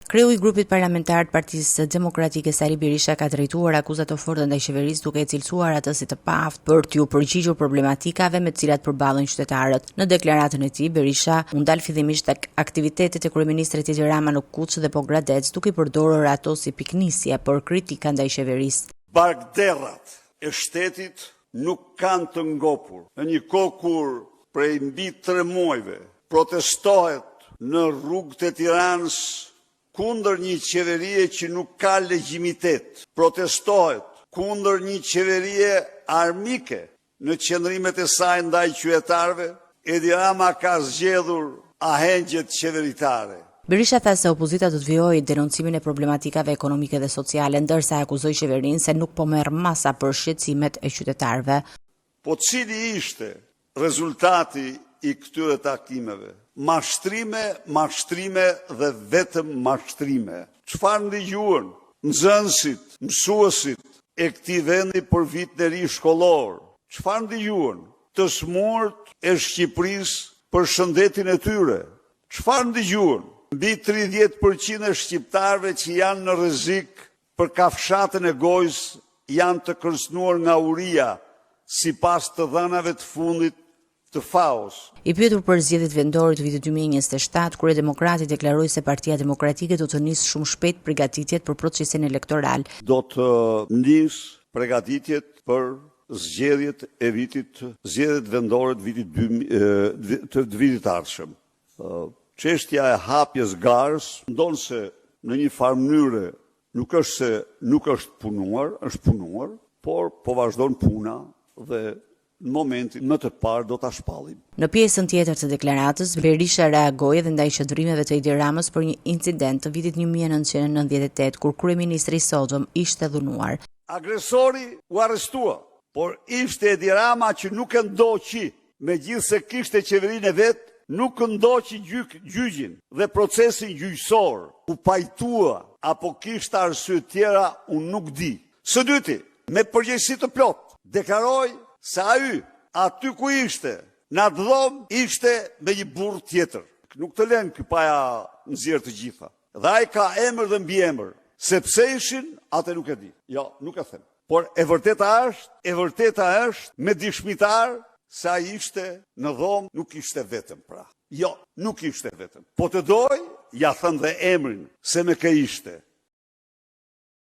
Kreu I grupit parlamentar të Partisë Demokratike Sali Berisha ka drejtuar akuzat të forta ndaj qeverisë duke e cilësuar atë si të paaftë për t'u përgjigjur problematikave me të cilat përballen qytetarët. Në deklaratën e tij, Berisha u ndal fillimisht tek aktivitetet e kryeministrit Edi Rama në Kuç dhe Pogradec, duke përdorur ato si piknisje për kritika ndaj qeverisë. Barkderrat e shtetit nuk kanë të ngopur. Në një kohë kur prej mbi 3 muajve protestohet në rrugët e Tiranës kundër një qeverie që nuk ka legjitimitet, protestohet kundër një qeverie armike në qëndrimet e saj ndaj qytetarëve, Edi Rama ka zgjedhur ahengjet qeveritare. Berisha tha se opozita do të vijojë denoncimin e problematikave ekonomike dhe sociale, ndërsa akuzoi qeverinë se nuk po merr masa për shqetësimet e qytetarëve. Po cili ishte rezultati I këtyre takimeve? Mashtrime dhe vetëm mashtrime. Çfarë ndigjuan nxënësit, mësuesit e këtij vendi për vitin e ri shkollor? Çfarë ndigjuan të smurt e Shqipërisë për shëndetin e tyre? Çfarë ndigjuan mbi 30% e shqiptarëve që janë në rrezik për kafshatën e gojës janë të kërcënuar nga uria sipas të dhënave të fundit të FAO-s. I pyetur për zgjedhjet vendore të vitit 2027, Kryedemokrati deklaroi se Partia Demokratike do të nisë shumë shpejt përgatitjet për procesin elektoral. Do të nisë përgatitjet për zgjedhjet vendore të vitit ardhshëm. Çështja e hapjes garës ndonse në një farë mënyrë nuk është se nuk është punuar, është punuar, por po vazhdon puna dhe në momentin më të parë do ta shpallim. Në pjesën tjetër të deklaratës, Berisha reagoi edhe ndaj shëndrimeve të Edi Ramës për një incident të vitit 1998 kur kryeministri I sotëm ishte dhunuar. Agresori u arrestua, por ishte Edi Rama që nuk e ndoqi, megjithse kishte qeverinë e vet, nuk ndoqi gjyqin dhe procesin gjyqësor. U pajtua apo kishte arsye tjera, unë nuk di. Së dyti, me përgjegjësi të plot, deklaroi se aty ku ishte, në atë dhomë ishte me një burr tjetër. Nuk të lënë ky paja nxjerr të gjitha. Dhe ai ka emër dhe mbiemër. Sepse ishin, atë nuk e di. Jo, nuk e them. Por e vërteta është me dëshmitar se ai ishte në dhomë, nuk ishte vetëm pra. Jo, nuk ishte vetëm. Po të doj, ja thënë dhe emrin se me kë ishte.